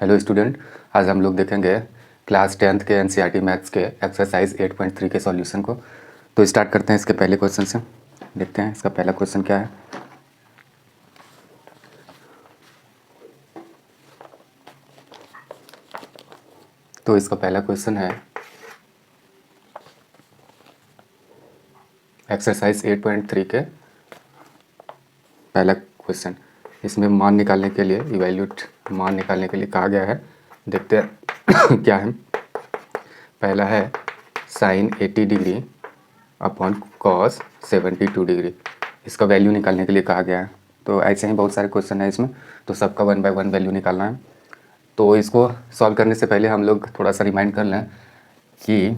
Hello student, आज हम लोग देखेंगे क्लास 10th के एनसीईआरटी मैथ्स के एक्सरसाइज 8.3 के सॉल्यूशन को। तो स्टार्ट करते हैं इसके पहले क्वेश्चन से। देखते हैं इसका पहला क्वेश्चन क्या है। तो इसका पहला क्वेश्चन है एक्सरसाइज 8.3 के पहला क्वेश्चन। इसमें मान निकालने के लिए इवैल्यूएट मान निकालने के लिए कहा गया है। देखते हैं क्या है। पहला है sine 80 degree upon cos 72 degree. इसका वैल्यू निकालने के लिए कहा गया है। तो ऐसे ही बहुत सारे क्वेश्चन है इसमें, तो सबका 1 बाय 1 वैल्यू निकालना है। तो इसको सॉल्व करने से पहले हम लोग थोड़ा सा रिमाइंड कर लें कि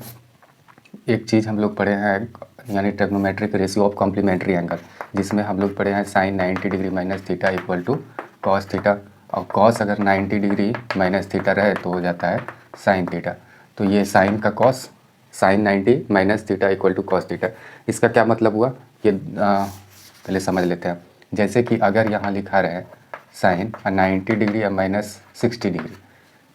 एक चीज़ हम लोग पढ़े हैं, यानी trigonometric ratio of complementary angle, जिसमें हम लोग पढ़े हैं sine 90 degree minus theta equal to cos theta. और कॉस अगर 90 डिग्री माइनस थीटा रहे तो हो जाता है साइन थीटा। तो ये साइन का cos, sine 90 minus theta equal to cos theta. इसका क्या मतलब हुआ ये पहले समझ लेते हैं। जैसे कि अगर यहाँ लिखा रहे साइन 90 डिग्री या माइनस 60 डिग्री,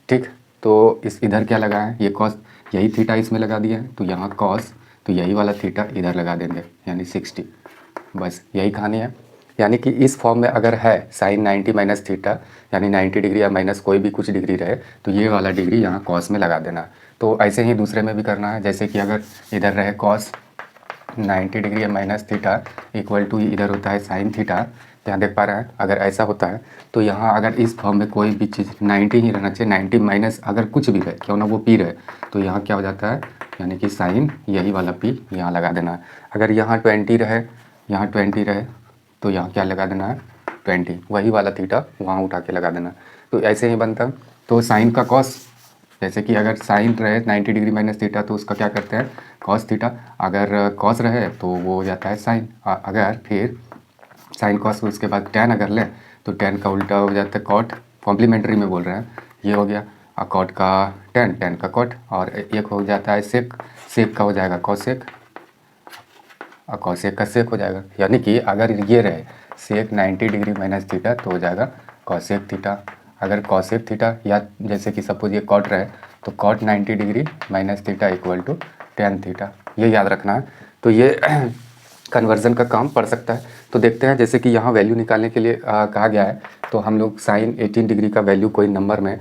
ठीक, तो इस इधर क्या लगा है, ये कॉस, यही थीटा इसमें लगा दिया है, तो यहाँ कॉस, तो यही वाला थीटा इधर लगा देंगे यानी 60। बस यही कहानी है। यानी कि इस फॉर्म में अगर है साइन 90 माइनस थीटा, यानी 90 डिग्री या माइनस कोई भी कुछ डिग्री रहे, तो ये वाला डिग्री यहाँ कॉस में लगा देना। तो ऐसे ही दूसरे में भी करना है। जैसे कि अगर इधर रहे कॉस 90 डिग्री या माइनस थीटा इक्वल टू इधर होता है साइन थीटा, यहाँ देख पा रहे हैं। अगर ऐसा होता है तो यहाँ अगर इस फॉर्म में कोई भी चीज़ 90 ही रहना चाहिए, 90 माइनस अगर कुछ भी रहे, क्यों ना वो पी रहे, तो यहाँ क्या हो जाता है, यानी कि साइन यही वाला पी यहाँ लगा देना है। अगर यहाँ 20 रहे, यहाँ 20 रहे, तो यहाँ क्या लगा देना है 20, वही वाला थीटा वहाँ उठा के लगा देना। तो ऐसे ही बनता है। तो साइन का कॉस, जैसे कि अगर साइन रहे 90 डिग्री माइनस थीटा, तो उसका क्या करते हैं कॉस थीटा। अगर कॉस रहे तो वो हो जाता है साइन। अगर फिर साइन कॉस उसके बाद टेन अगर लें तो टेन का उल्टा हो जाता है कॉट। कॉम्प्लीमेंट्री में बोल रहे हैं, ये हो गया कॉट का टेन, टेन का कॉट, और एक हो जाता है सेक, सेक का हो जाएगा कॉसेक, और कॉसेक का सेक हो जाएगा। यानी कि अगर ये रहे सेक 90 डिग्री माइनस थीटा तो हो जाएगा कॉसेक थीटा। अगर कॉसेक थीटा, या जैसे कि सपोज ये कॉट रहे तो cot 90 degree minus theta equal to tan theta, ये याद रखना है। तो ये कन्वर्जन का काम पड़ सकता है। तो देखते हैं, जैसे कि यहाँ वैल्यू निकालने के लिए कहा गया है, तो हम लोग साइन 18 डिग्री का वैल्यू कोई नंबर में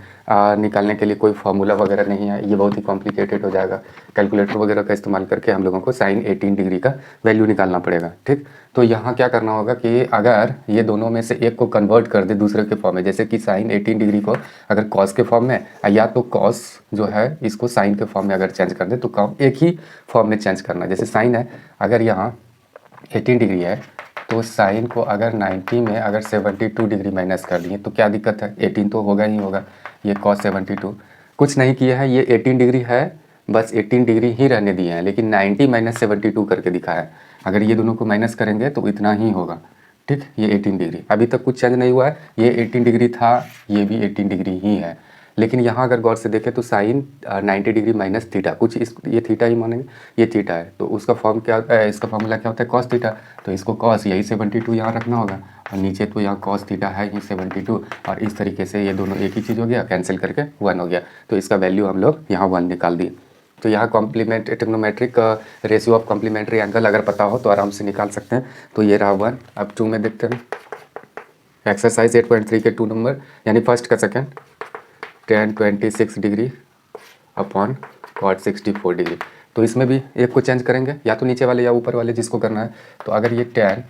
निकालने के लिए कोई फार्मूला वगैरह नहीं है, ये बहुत ही कॉम्प्लिकेटेड हो जाएगा। कैलकुलेटर वगैरह का इस्तेमाल करके हम लोगों को साइन 18 डिग्री का वैल्यू निकालना पड़ेगा, ठीक। तो यहाँ क्या करना होगा कि अगर ये दोनों में से एक को कन्वर्ट कर दे दूसरे के फॉर्म में, जैसे कि साइन 18 डिग्री को अगर कॉस के फॉर्म में, या तो कॉस जो है इसको साइन के फॉर्म में अगर चेंज कर दे, तो काम एक ही फॉर्म में चेंज करना। जैसे साइन है, अगर यहाँ 18 डिग्री है, तो साइन को अगर 90 में अगर 72 डिग्री माइनस कर दिए तो क्या दिक्कत है, 18 तो होगा ही होगा। ये कॉस 72 कुछ नहीं किया है, ये 18 डिग्री है, बस 18 डिग्री ही रहने दिए हैं, लेकिन 90 माइनस 72 करके दिखा है। अगर ये दोनों को माइनस करेंगे तो इतना ही होगा, ठीक। ये 18 डिग्री अभी तक कुछ चेंज नहीं हुआ है, ये 18 डिग्री था, ये भी 18 डिग्री ही है। लेकिन यहाँ अगर गौर से देखें तो साइन 90 डिग्री माइनस थीटा, कुछ इस ये थीटा ही मानेंगे, ये थीटा है, तो उसका फॉर्म क्या, इसका फॉर्मूला क्या होता है कॉस थीटा। तो इसको कॉस यही 72 यहाँ रखना होगा, और नीचे तो यहाँ कॉस थीटा है ही 72, और इस तरीके से ये दोनों एक ही चीज़ हो गया, कैंसिल करके 1 हो गया। तो इसका वैल्यू हम लोग यहाँ 1 निकाल दिए। तो यहाँ complement trigonometric ratio of complementary angle अगर पता हो तो आराम से निकाल सकते हैं। तो ये रहा 1। अब 2 में देखते हैं, एक्सरसाइज 8.3 के 2 नंबर, यानी फर्स्ट का second, tan 26 degree upon cot 64 degree. तो इसमें भी एक को चेंज करेंगे, या तो नीचे वाले या ऊपर वाले जिसको करना है। तो अगर ये tan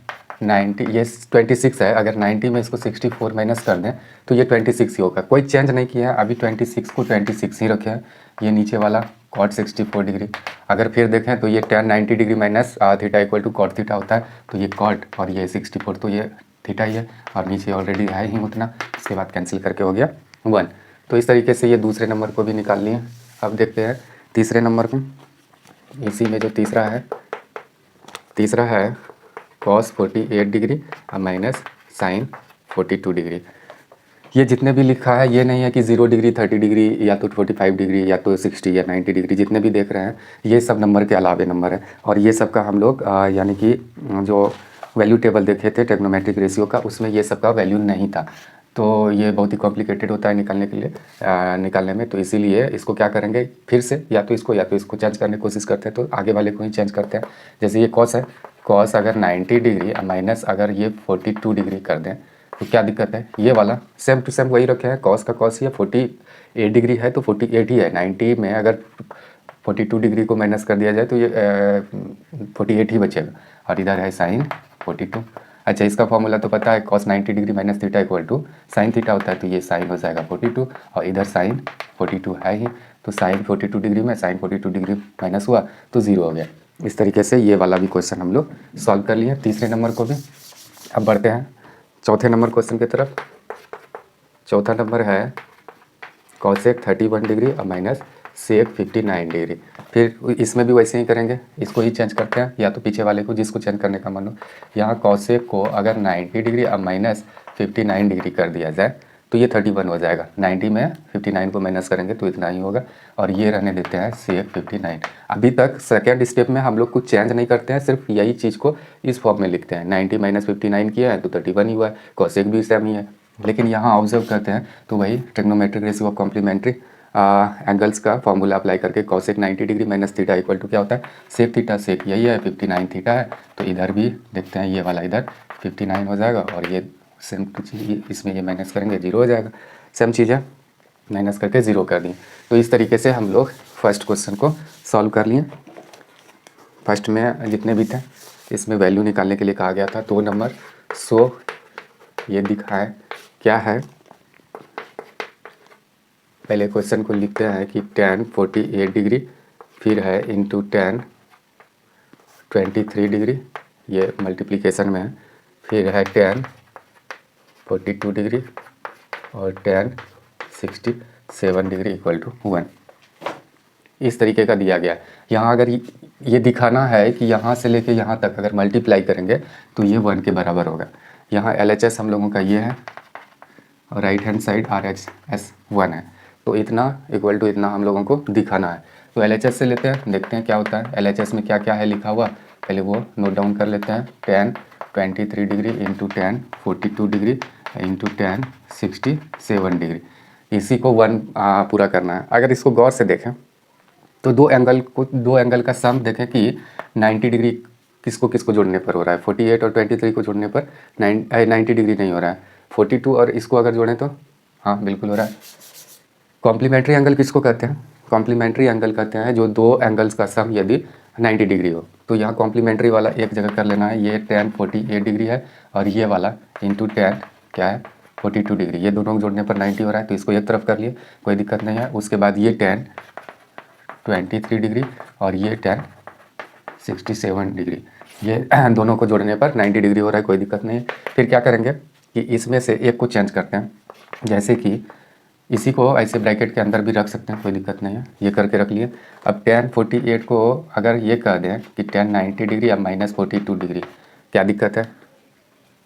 90, ये 26 है, अगर 90 में इसको 64 माइनस कर दें तो ये 26 ही होगा। कोई चेंज नहीं किया है, अभी 26 को 26 ही रखे हैं। ये नीचे वाला cot 64 डिग्री। अगर फिर देखें तो ये tan 90 degree minus theta equal to cot theta होता है, तो ये cot और ये 64, तो ये थीटा ही है, और नीचे ऑलरेडी है ही उतना, इसके बाद कैंसिल करके हो गया 1। तो इस तरीके से ये दूसरे नंबर को भी निकाल लिए। अब देखते हैं तीसरे नंबर को। इसी में जो तीसरा है cos 48 degree minus sine 42 degree. ये जितने भी लिखा है, ये नहीं है कि 0 डिग्री 30 डिग्री या तो 45 डिग्री या तो 60 या 90 डिग्री, जितने भी देख रहे हैं ये सब नंबर के अलावे नंबर है। और ये सब का हम लोग यानी कि जो वैल्यू टेबल देखे थे ट्रिग्नोमेट्रिक रेशियो का, उसमें ये सब का वैल्यू नहीं था। तो ये बहुत ही कॉम्प्लिकेटेड होता है निकालने के लिए निकालने में। तो इसीलिए इसको क्या करेंगे, फिर से या तो इसको चेंज करने की कोशिश करते हैं, तो आगे वाले को ही चेंज करते हैं। जैसे ये कॉस है, कॉस अगर 90 डिग्री माइनस अगर ये 42 डिग्री कर दें तो क्या दिक्कत है, ये वाला सेम टू सेम वही रखे हैं, कॉस का कॉस ही है, 48 डिग्री है तो 48 ही है। 90 में अगर 42 डिग्री को माइनस कर दिया जाए तो ये 48 ही बचेगा, और इधर है साइन 42। अच्छा, इसका फॉर्मूला तो पता है, cos 90 degree minus theta equal to sine theta होता है, तो ये साइन हो जाएगा 42 और इधर साइन 42 है ही, तो साइन 42 डिग्री में साइन 42 डिग्री माइनस हुआ तो 0 हो गया। इस तरीके से ये वाला भी क्वेश्चन हम लोग सॉल्व कर लिए, तीसरे नंबर को भी। अब बढ़ते हैं चौथे नंबर क्वेश्चन की तरफ। चौथा नंबर है कॉसेक 31 डिग्री और माइनस सेक 59 डिग्री। फिर इसमें भी वैसे ही करेंगे, इसको ही चेंज करते हैं, या तो पीछे वाले को जिसको चेंज करने का मन हो। यहाँ कॉसेक को अगर 90 डिग्री और माइनस 59 डिग्री कर दिया जाए तो ये 31 हो जाएगा। 90 में 59 को माइनस करेंगे तो इतना ही होगा, और ये रहने देते हैं सेक 59। अभी तक सेकेंड स्टेप में हम लोग कुछ चेंज नहीं करते हैं, सिर्फ यही चीज़ को इस फॉर्म में लिखते हैं। 90 माइनस 59 किया है तो 31 ही हुआ है, कॉसेक भी सेम ही है। लेकिन यहाँ ऑब्जर्व करते हैं तो वही trigonometric ratio of complementary angles का फॉर्मूला अप्लाई करके cosec 90 degree minus theta equal to क्या होता है, सेक थीटा। सेक यही है, 59 थीटा है, तो इधर भी देखते हैं, ये वाला इधर 59 हो जाएगा, और ये सेम चीज़ इसमें ये माइनस करेंगे 0 हो जाएगा। सेम चीज़ है, माइनस करके 0 कर दिए। तो इस तरीके से हम लोग फर्स्ट क्वेश्चन को सॉल्व कर लिए। फर्स्ट में जितने भी थे इसमें वैल्यू निकालने के लिए कहा गया था 2 नंबर। सो ये दिखा है क्या है, पहले क्वेश्चन को लिखते हैं कि tan 48 डिग्री, फिर है इंटू tan 23 डिग्री, ये मल्टीप्लिकेशन में है, फिर है tan 42 डिग्री और tan 67 डिग्री इक्वल टू 1। इस तरीके का दिया गया। यहाँ अगर ये दिखाना है कि यहाँ से लेके यहाँ तक अगर मल्टीप्लाई करेंगे तो ये 1 के बराबर होगा। यहाँ LHS हम लोगों का ये है और राइट हैंड साइड RHS 1 है, तो इतना इक्वल टू इतना हम लोगों को दिखाना है। तो LHS से लेते हैं, देखते हैं क्या होता है। LHS में क्या क्या है लिखा हुआ, पहले वो नोट डाउन कर लेते हैं। tan 23 degree into tan 42 degree into tan 67 degree, इसी को 1 पूरा करना है। अगर इसको गौर से देखें तो दो एंगल का सम देखें कि 90 डिग्री किसको किसको जोड़ने पर हो रहा है। 48 और 23 को जोड़ने पर 90 डिग्री नहीं हो रहा है। 42 और इसको अगर जोड़ें तो हाँ बिल्कुल हो रहा है। कॉम्प्लीमेंट्री एंगल किसको कहते हैं, कॉम्प्लीमेंट्री एंगल कहते हैं जो दो एंगल्स का सम यदि 90 डिग्री हो। तो यहाँ कॉम्प्लीमेंट्री वाला एक जगह कर लेना है, ये tan 48 डिग्री है और ये वाला इंटू tan क्या है 42 डिग्री, ये दोनों जोड़ने पर 90 हो रहा है, तो इसको एक तरफ कर लिए, कोई दिक्कत नहीं है। उसके बाद ये tan 23 डिग्री और ये tan 67 डिग्री, ये दोनों को जोड़ने पर 90 डिग्री हो रहा है, कोई दिक्कत नहीं है। फिर क्या करेंगे कि इसमें से एक को चेंज करते हैं, जैसे कि इसी को ऐसे ब्रैकेट के अंदर भी रख सकते हैं, कोई दिक्कत नहीं है, ये करके रख लिए। अब tan 48 को अगर ये कह दें कि tan 90 डिग्री या माइनस 42 डिग्री, क्या दिक्कत है,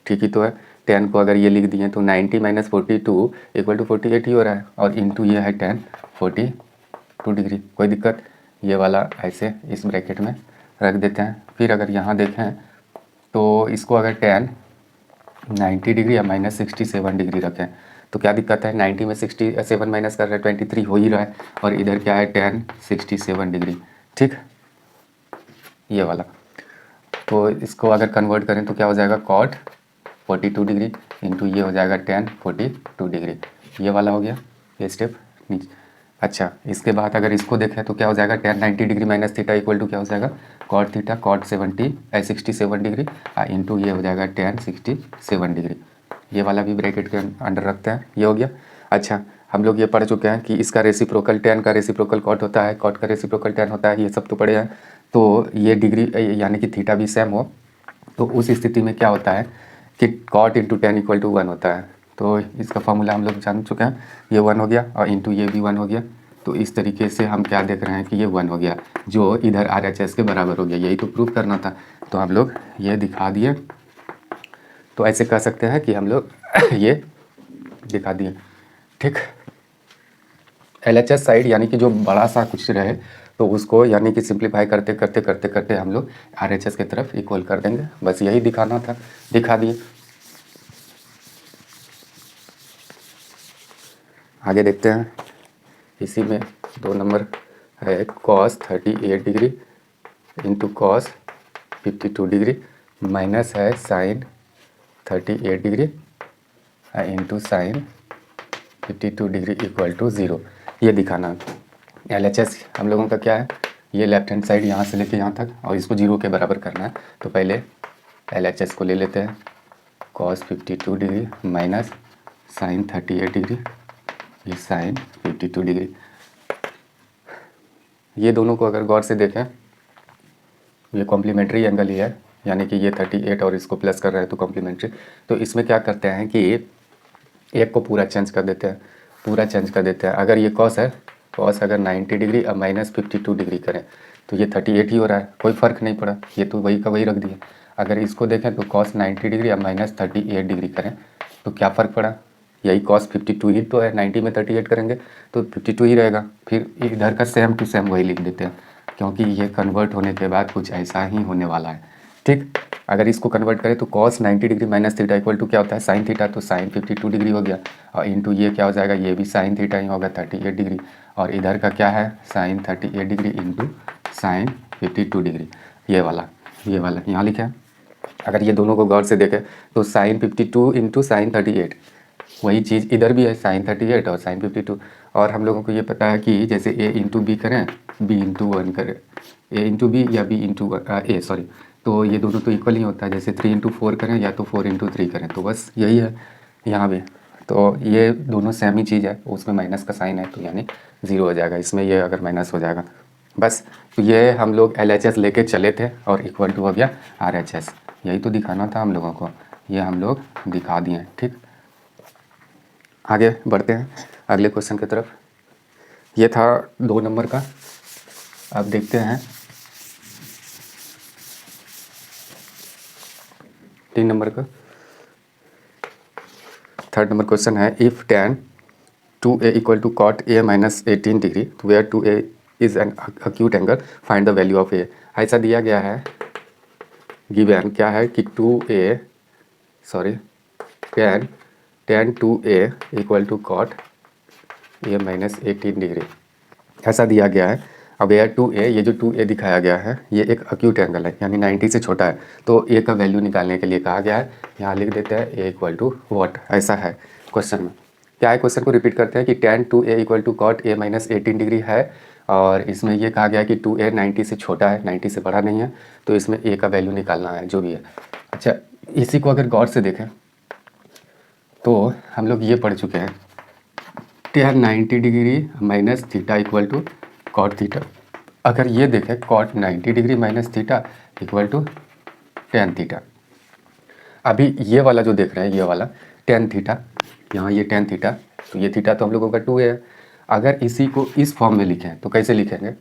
ठीक ही तो है। tan को अगर ये लिख दिए तो 90 माइनस 42 इक्वल टू 48 ही हो रहा है, और इंटू ये है tan 42 डिग्री, कोई दिक्कत। ये वाला ऐसे इस ब्रैकेट में रख देते हैं। फिर अगर यहाँ देखें तो इसको अगर tan 90 डिग्री या माइनस 67 डिग्री रखें तो क्या दिक्कत है, 90 में 67 माइनस कर रहे हैं 23 हो ही रहा है, और इधर क्या है tan 67 डिग्री, ठीक, ये वाला। तो इसको अगर कन्वर्ट करें तो क्या हो जाएगा cot 42 डिग्री इंटू ये हो जाएगा tan 42 डिग्री, ये वाला हो गया, ये स्टेप नीचे। अच्छा, इसके बाद अगर इसको देखें तो क्या हो जाएगा tan 90 degree minus theta equal to क्या हो जाएगा cot theta cot 67 degree into ये हो जाएगा tan 67 डिग्री, ये वाला भी ब्रैकेट के अंडर रखते हैं, ये हो गया। अच्छा, हम लोग ये पढ़ चुके हैं कि इसका रेसिप्रोकल tan का रेसिप्रोकल cot होता है, cot का रेसिप्रोकल tan होता है, ये सब तो पढ़े हैं। तो ये डिग्री यानी कि थीटा भी सेम हो तो उस स्थिति में क्या होता है कि cot into tan equal to 1 होता है। तो इसका फॉर्मूला हम लोग जान चुके हैं, ये 1 हो गया और इंटू ये भी 1 हो गया। तो इस तरीके से हम क्या देख रहे हैं कि ये 1 हो गया जो इधर RHS के बराबर हो गया, यही तो प्रूव करना था, तो हम लोग ये दिखा दिए। तो ऐसे कह सकते हैं कि हम लोग ये दिखा दिए, ठीक। LHS साइड यानी कि जो बड़ा सा कुछ रहे तो उसको यानी कि सिंप्लीफाई करते करते करते करते हम लोग RHS की तरफ इक्वल कर देंगे, बस यही दिखाना था, दिखा दिए। आगे देखते हैं, इसी में 2 नंबर है cos 38 degree into cos 52 degree minus है sin 38 degree into sin 52 degree equal to 0। ये दिखाना है। LHS हम लोगों का क्या है, ये लेफ्ट हैंड साइड यहाँ से लेके यहाँ तक और इसको 0 के बराबर करना है। तो पहले LHS को ले लेते हैं, cos 52 degree minus sin 38 degree, ये sin 52 डिग्री। ये दोनों को अगर गौर से देखें, ये कॉम्प्लीमेंट्री एंगल ही है, यानी कि ये 38 और इसको प्लस कर रहे हैं तो कॉम्प्लीमेंट्री। तो इसमें क्या करते हैं कि एक को पूरा चेंज कर देते हैं, पूरा चेंज कर देते हैं। अगर ये कॉस है, कॉस अगर 90 डिग्री और माइनस 52 डिग्री करें तो ये 38 ही हो रहा है, कोई फ़र्क नहीं पड़ा, ये तो वही का वही रख दिया। अगर इसको देखें तो कॉस 90 डिग्री और माइनस 38 डिग्री करें तो क्या फ़र्क पड़ा, यही कॉस 52 ही तो है, 90 में 38 करेंगे तो 52 ही रहेगा। फिर इधर का सेम टू सेम वही लिख देते हैं, क्योंकि ये कन्वर्ट होने के बाद कुछ ऐसा ही होने वाला है। ठीक, अगर इसको कन्वर्ट करें तो cos 90 degree minus theta equal to क्या होता है, साइन थीटा, तो साइन 52 डिग्री हो गया और इंटू ये क्या हो जाएगा, ये भी साइन थीटा ही होगा 38 डिग्री, और इधर का क्या है sine 38 degree into sine 52 degree, ये वाला यहाँ लिखा है। अगर ये दोनों को गौर से देखें तो साइन 52 इंटू साइन 38, वही चीज़ इधर भी है, साइन 38 और साइन 52। और हम लोगों को ये पता है कि जैसे a इंटू बी करें, b इंटू 1 करें, a इंटू बी या b इंटू ए सॉरी, तो ये दोनों तो इक्वल ही होता है। जैसे 3 इंटू 4 करें या तो 4 इंटू 3 करें, तो बस यही है यहाँ भी। तो ये दोनों सेम ही चीज़ है, उसमें माइनस का साइन है तो यानी 0 हो जाएगा, इसमें ये अगर माइनस हो जाएगा बस। तो ये हम लोग LHS लेके चले थे और इक्वल टू हो गया RHS, यही तो दिखाना था हम लोगों को, ये हम लोग दिखा दिए। ठीक, आगे बढ़ते हैं अगले क्वेश्चन की तरफ। ये था 2 नंबर का। अब देखते हैं 3 नंबर का। 3rd नंबर क्वेश्चन है, if tan 2a equal to cot a minus 18 degree where 2a is an acute angle, find the value of a। ऐसा दिया गया है, गिवन क्या है कि tan 2a equal to cot a minus 18 degree ऐसा दिया गया है। अब यार 2a, ये जो 2a दिखाया गया है ये एक अक्यूट एंगल है, यानी 90 से छोटा है, तो a का वैल्यू निकालने के लिए कहा गया है। यहाँ लिख देते हैं a इक्वल टू वॉट, ऐसा है क्वेश्चन में। क्या है, क्वेश्चन को रिपीट करते हैं कि tan 2a equal to cot a minus 18 degree है, और इसमें ये कहा गया है कि 2a 90 से छोटा है, 90 से बड़ा नहीं है, तो इसमें a का वैल्यू निकालना है जो भी है। अच्छा, इसी को अगर गौर से देखें तो हम लोग ये पढ़ चुके हैं, tan 90 degree minus theta equal to cot theta. अगर ये देखें cot 90 degree minus theta equal to tan theta. अभी ये वाला जो देख रहे हैं, ये वाला टेन थीटा, यहाँ ये टेन थीटा, तो ये थीटा तो हम लोगों का 2 है। अगर इसी को इस फॉर्म में लिखें तो कैसे लिखेंगे,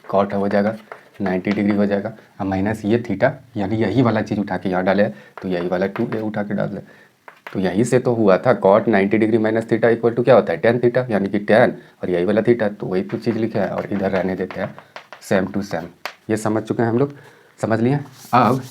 कॉट हो जाएगा 90 डिग्री हो जाएगा और माइनस ये थीटा, यानी यही वाला चीज़ उठा के यहाँ डाले तो यही वाला 2a उठा के डाल दें, तो यहीं से तो हुआ था cot 90 degree minus theta equal to क्या होता है टेन थीटा, यानी कि टेन और यही वाला थीटा, तो वही तो चीज़ लिखा है और इधर रहने देते हैं सेम टू सेम। ये समझ चुके हैं हम लोग, समझ लिए। अब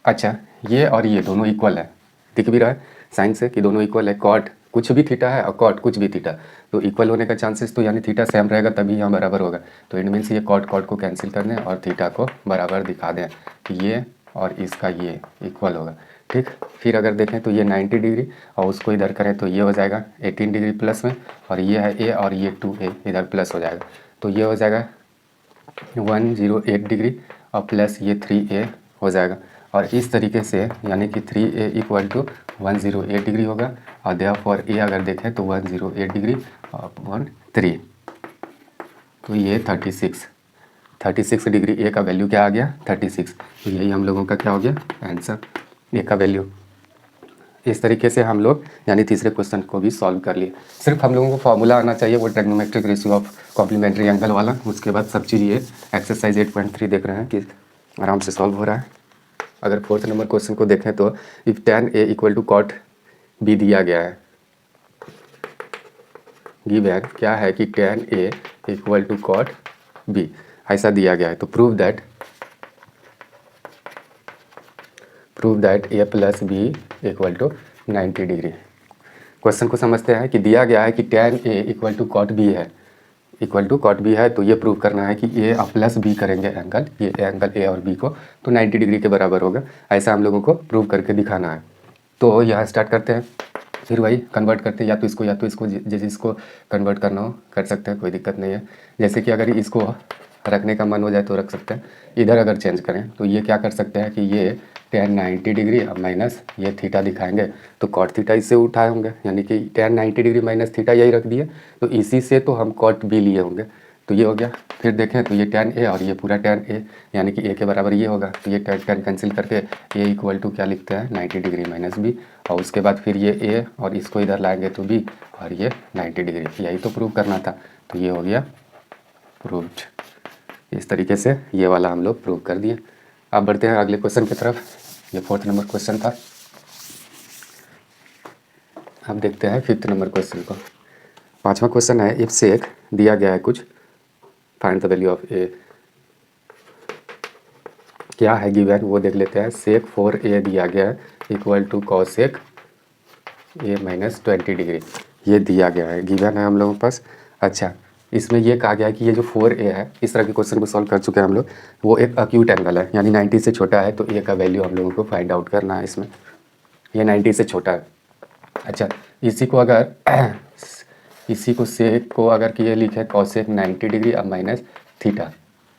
अच्छा, ये और ये दोनों इक्वल है, दिख भी रहा है साइन से कि दोनों इक्वल है, कॉट कुछ भी थीटा है और कॉट कुछ भी थीटा, तो इक्वल होने का चांसेस तो यानी थीटा सेम रहेगा तभी यहाँ बराबर होगा। तो इट मीन्स ये कॉट को कैंसिल कर दें और थीटा को बराबर दिखा दें कि ये और इसका ये इक्वल होगा। ठीक, फिर अगर देखें तो ये 90 डिग्री और उसको इधर करें तो ये हो जाएगा 18 डिग्री प्लस में, और ये है a और ये 2a इधर प्लस हो जाएगा, तो ये हो जाएगा 108 डिग्री और प्लस ये 3a हो जाएगा। और इस तरीके से यानी कि 3a इक्वल टू 108 डिग्री होगा, और देयरफॉर a अगर देखें तो 108 डिग्री अपॉन 3, तो ये 36 डिग्री a का वैल्यू क्या आ गया 36, तो यही हम लोगों का क्या हो गया आंसर, a का वैल्यू। इस तरीके से हम लोग यानी तीसरे क्वेश्चन को भी सॉल्व कर लिए। सिर्फ हम लोगों को फार्मूला आना चाहिए, वो trigonometric ratio of complementary angle वाला, उसके बाद सब चीज़ ये एक्सरसाइज 8.3 देख रहे हैं कि आराम से सॉल्व हो रहा है। अगर 4th नंबर क्वेश्चन को देखें तो if tan a equal to cot b दिया गया है, गिवन क्या है कि tan a equal to cot b ऐसा दिया गया है, तो prove that a plus b equal to 90 degree. Question को समझते हैं कि दिया गया है कि tan A equal to cot B है, इक्वल टू कॉट बी है, तो ये प्रूव करना है कि ए प्लस बी करेंगे एंगल, ये एंगल ए और बी को, तो 90 डिग्री के बराबर होगा। ऐसा हम लोगों को प्रूव करके दिखाना है। तो यहाँ स्टार्ट करते हैं, फिर वही कन्वर्ट करते हैं, या तो इसको जिसको कन्वर्ट करना हो कर सकते हैं, कोई दिक्कत नहीं है। जैसे कि अगर इसको रखने का मन हो जाए तो रख सकते हैं, इधर अगर चेंज करें तो ये क्या कर सकते हैं कि ये tan 90 डिग्री अब माइनस ये थीटा दिखाएंगे, तो कॉट थीटा इससे उठाए होंगे, यानी कि tan 90 डिग्री माइनस थीटा यही रख दिए, तो इसी से तो हम कॉट बी लिए होंगे, तो ये हो गया। फिर देखें तो ये tan A और ये पूरा tan A, यानी कि A के बराबर ये होगा, तो ये tan कैंसिल करके A इक्वल टू क्या लिखते हैं 90 डिग्री माइनस बी, और उसके बाद फिर ये A और इसको इधर लाएंगे तो B और ये 90 डिग्री, यही तो प्रूव करना था, तो ये हो गया प्रूव्ड। इस तरीके से ये वाला हम लोग प्रूव कर दिए। अब बढ़ते हैं अगले क्वेश्चन की तरफ, ये 4th नंबर क्वेश्चन था। अब देखते हैं 5th नंबर क्वेश्चन को। 5वां क्वेश्चन है, इफ सेक दिया गया है कुछ, फाइंड द वैल्यू ऑफ ए, क्या है गिवन वो देख लेते हैं। सेक 4a दिया गया है equal to cosec a minus 20 degree, ये दिया गया है, गिवन है हम लोगों के पास। अच्छा, इसमें ये कहा गया है कि ये जो 4a है, इस तरह के क्वेश्चन को सॉल्व कर चुके हैं हम लोग, वो एक अक्यूट एंगल है, यानी 90 से छोटा है, तो a का वैल्यू हम लोगों को फाइंड आउट करना है। इसमें ये 90 से छोटा है। अच्छा, इसी को अगर इसी को सेक को अगर कि ये लिखे कॉसेक 90 डिग्री अब माइनस थीटा,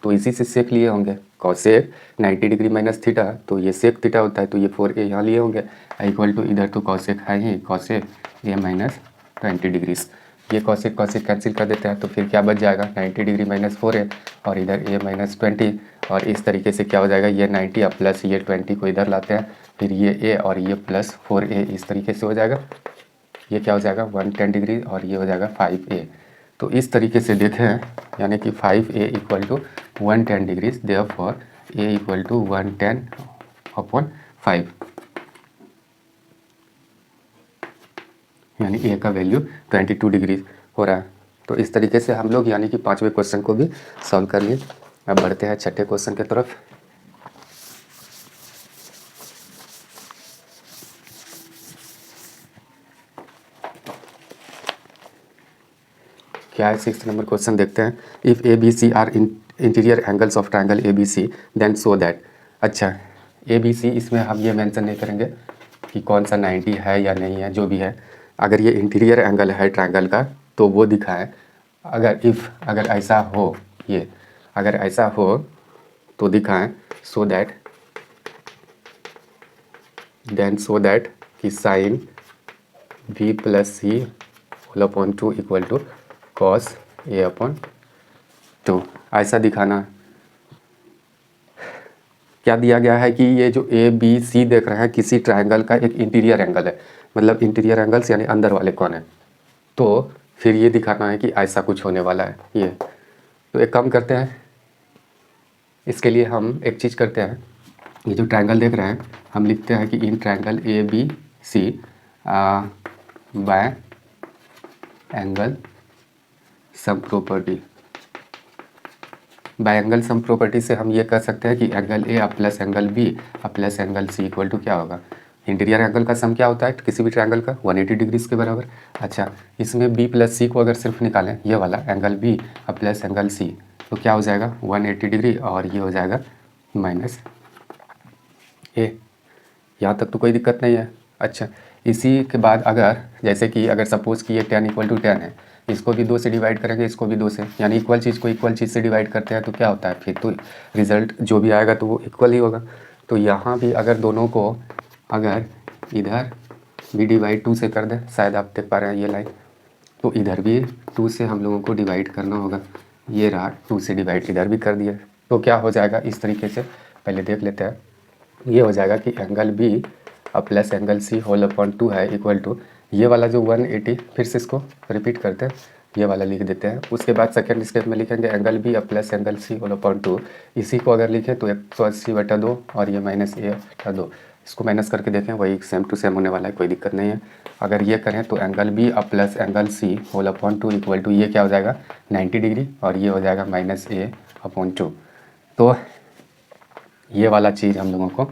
तो इसी से सेक लिए होंगे, कॉसेक 90 डिग्री माइनस थीटा, तो ये सेक थीटा होता है, तो ये 4a यहाँ लिए होंगे, इक्वल टू इधर तो कॉसेक है ही, कॉसेक a माइनस 20 डिग्रीज, ये कॉसेक कॉसेक कैंसिल कर देते हैं, तो फिर क्या बच जाएगा 90 डिग्री माइनस 4a और इधर a माइनस 20, और इस तरीके से क्या हो जाएगा ये 90 और प्लस ये 20 को इधर लाते हैं, फिर ये a और ये प्लस 4a, इस तरीके से हो जाएगा, ये क्या हो जाएगा 110 डिग्री और ये हो जाएगा 5a। तो इस तरीके से देखें, यानी कि 5a equal to 110 degrees, therefore a equal to 110 upon 5, यानी a का वैल्यू 22 डिग्री हो रहा है। तो इस तरीके से हम लोग यानी कि 5वें क्वेश्चन को भी सॉल्व कर लिए। अब बढ़ते हैं 6ठे क्वेश्चन की तरफ। क्या है 6th नंबर क्वेश्चन, देखते हैं। If A B C are interior angles of triangle A B C then so that. अच्छा, ए बी सी इसमें हम ये मेंशन नहीं करेंगे कि कौन सा 90 है या नहीं है, जो भी है, अगर ये इंटीरियर एंगल है ट्रायंगल का तो वो दिखाएं। अगर ऐसा हो, ये अगर ऐसा हो तो दिखाएं, सो दैट कि sine v plus C whole upon 2 equal to cos A upon 2, ऐसा दिखाना। क्या दिया गया है कि ये जो ए बी सी देख रहे हैं किसी ट्रायंगल का एक इंटीरियर एंगल है, मतलब इंटीरियर एंगल्स यानी अंदर वाले कौन है, तो फिर ये दिखाना है कि ऐसा कुछ होने वाला है ये। तो एक काम करते हैं, इसके लिए हम एक चीज़ करते हैं, ये जो ट्रायंगल देख रहे हैं हम लिखते हैं कि in triangle A B C by angle sum property, by angle sum property से हम ये कह सकते हैं कि angle A plus angle B plus angle C equal to क्या होगा, इंटीरियर एंगल का सम क्या होता है किसी भी ट्रायंगल का 180 डिग्रीज के बराबर। अच्छा, इसमें बी प्लस सी को अगर सिर्फ निकालें, ये वाला angle B plus angle C, तो क्या हो जाएगा 180 डिग्री और ये हो जाएगा माइनस ए। यहाँ तक तो कोई दिक्कत नहीं है। अच्छा, इसी के बाद अगर जैसे कि अगर सपोज़ कि ये 10 इक्वल टू 10 है, इसको भी 2 से डिवाइड करेंगे, इसको भी 2 से, यानी इक्वल चीज़ को इक्वल चीज़ से डिवाइड करते हैं तो क्या होता है, फिर तो रिज़ल्ट जो भी आएगा तो वो इक्वल ही होगा। तो यहाँ भी अगर दोनों को अगर इधर भी डिवाइड 2 से कर दें, शायद आप देख पा रहे हैं ये लाइन, तो इधर भी 2 से हम लोगों को डिवाइड करना होगा, ये रहा 2 से डिवाइड इधर भी कर दिया, तो क्या हो जाएगा इस तरीके से, पहले देख लेते हैं। ये हो जाएगा कि angle B plus angle C whole upon 2 है इक्वल टू ये वाला जो 180, फिर से इसको रिपीट करते हैं, ये वाला लिख देते हैं। उसके बाद सेकेंड स्टेप में लिखेंगे angle B plus angle C whole upon 2, इसी को अगर लिखें तो 180/2 और ये माइनस a/2, इसको माइनस करके देखें वही सेम टू सेम होने वाला है, कोई दिक्कत नहीं है। अगर ये करें तो angle B plus angle C whole upon 2 equal to ये क्या हो जाएगा 90 डिग्री और ये हो जाएगा माइनस a/2। तो ये वाला चीज़ हम लोगों को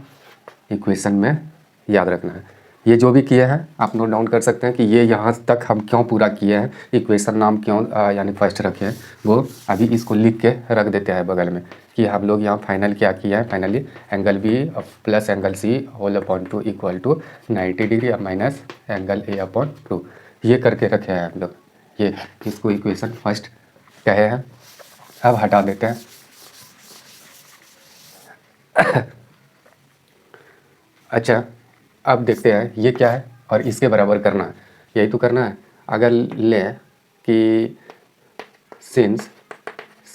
इक्वेशन में याद रखना है। ये जो भी किए हैं आप नोट डाउन कर सकते हैं कि ये यहाँ तक हम क्यों पूरा किए हैं, इक्वेशन नाम क्यों यानी फर्स्ट रखे हैं, वो अभी इसको लिख के रख देते हैं बगल में कि हम लोग यहाँ फाइनल क्या किया है। Finally angle B plus angle C whole upon two equal to 90 degree अब minus angle A upon two, ये करके रखे हैं हम लोग। ये इसको इक्वेशन फर्स्ट कहे हैं। अब हटा देते हैं। अच्छा, अब देखते हैं ये क्या है और इसके बराबर करना है, यही तो करना है। अगर लें कि सिंस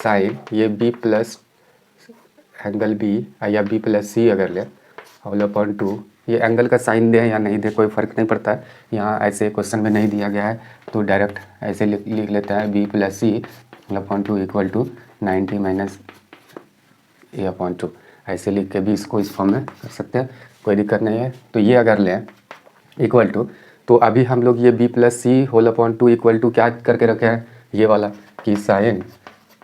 साइन ये बी प्लस एंगल बी या बी प्लस सी अगर लें होल अपॉन टू, ये एंगल का साइन दें या नहीं दें कोई फ़र्क नहीं पड़ता है, यहाँ ऐसे क्वेश्चन में नहीं दिया गया है तो डायरेक्ट ऐसे लिख लेते हैं B plus C whole upon two equal to 90 minus A upon two, ऐसे लिख के भी इसको इस फॉर्म में कर सकते हैं, कोई दिक्कत नहीं है। तो ये अगर लें इक्वल टू, तो अभी हम लोग ये B plus C whole upon two equal to क्या करके रखे हैं, ये वाला कि साइन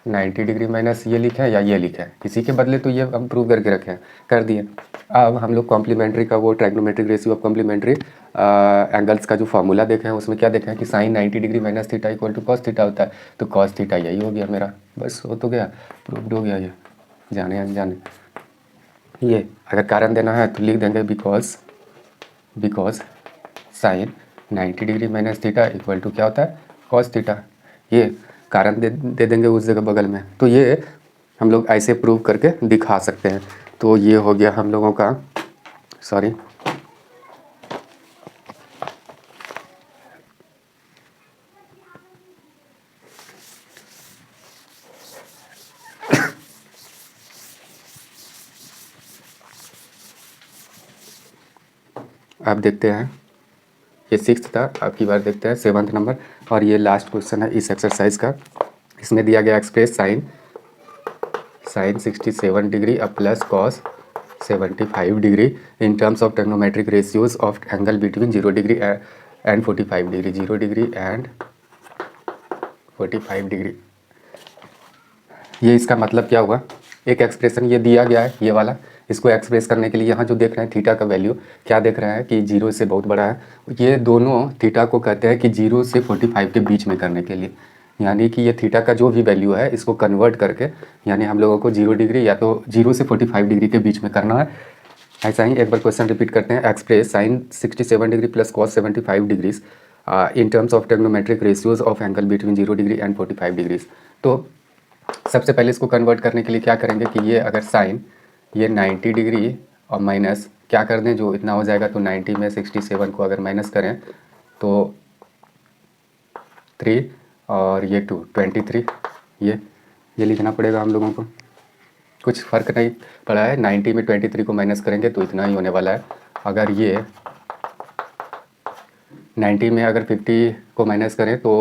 90 डिग्री माइनस ये लिखे हैं या ये लिखे हैं, इसी के बदले तो ये हम प्रूव करके रखे हैं, कर दिए। अब हम लोग कॉम्प्लीमेंट्री का वो trigonometric ratio of complementary angles का जो फार्मूला देखे हैं उसमें क्या देखा है कि sine 90 degree minus theta equal to cos theta होता है, तो कॉस थीटा यही हो गया मेरा, बस हो तो गया, प्रूव्ड हो गया। ये जाने अनजाने ये अगर कारण देना है तो लिख देंगे because sine 90 degree minus theta equal to क्या होता है कॉस थीटा, ये कारण दे देंगे उस जगह बगल में। तो ये हम लोग ऐसे प्रूव करके दिखा सकते हैं। तो ये हो गया हम लोगों का, सॉरी आप देखते हैं ये 6th था, अब की बार देखते हैं 7th नंबर और ये लास्ट क्वेश्चन है इस एक्सरसाइज का। इसमें दिया गया एक्सप्रेस साइन 67 डिग्री अब plus cos 75 degree in terms of trigonometric ratios of angle between 0 degree and 45 degree, 0 degree and 45 degree. ये इसका मतलब क्या हुआ, एक एक्सप्रेशन ये दिया गया है ये वाला, इसको एक्सप्रेस करने के लिए यहाँ जो देख रहे हैं थीटा का वैल्यू क्या देख रहे हैं कि 0 से बहुत बड़ा है, ये दोनों थीटा को कहते हैं कि 0 से 45 के बीच में करने के लिए, यानी कि ये थीटा का जो भी वैल्यू है इसको कन्वर्ट करके यानी हम लोगों को 0 डिग्री या तो 0 से 45 डिग्री के बीच में करना है। ऐसा ही एक बार क्वेश्चन रिपीट करते हैं, express sine 67 degree plus cos 75 degrees in terms of trigonometric ratios of angle between 0 degree and 45 degrees. तो सबसे पहले इसको कन्वर्ट करने के लिए क्या करेंगे कि ये अगर साइन ये 90 डिग्री और माइनस क्या कर दें जो इतना हो जाएगा, तो 90 में 67 को अगर माइनस करें तो 3 और ये 2 23, ये लिखना पड़ेगा हम लोगों को, कुछ फ़र्क नहीं पड़ा है। 90 में 23 को माइनस करेंगे तो इतना ही होने वाला है। अगर ये 90 में अगर 50 को माइनस करें तो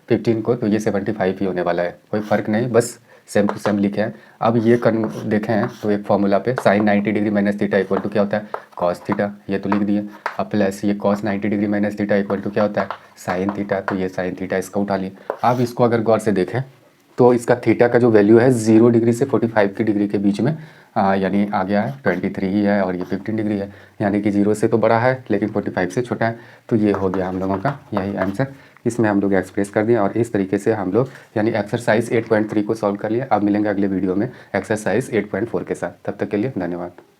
15 को, तो ये 75 ही होने वाला है, कोई फ़र्क नहीं, बस सेम टू सेम लिखे हैं। अब ये देखें तो एक फॉर्मूला पे sine 90 degree minus theta equal to क्या होता है कॉस थीटा, ये तो लिख दिए। अब प्लस ये cos 90 degree minus theta equal to क्या होता है साइन थीटा, तो ये साइन थीटा इसका उठा लिए। अब इसको अगर गौर से देखें तो इसका थीटा का जो वैल्यू है 0 डिग्री से 45 की डिग्री के बीच में यानी आ गया है 23 ही है और ये 15 डिग्री है, यानी कि 0 से तो बड़ा है लेकिन 45 से छोटा है। तो ये हो गया हम लोगों का यही आंसर, इसमें हम लोग एक्सप्रेस कर दिए और इस तरीके से हम लोग यानी एक्सरसाइज 8.3 को सॉल्व कर लिया। अब मिलेंगे अगले वीडियो में एक्सरसाइज 8.4 के साथ, तब तक के लिए धन्यवाद।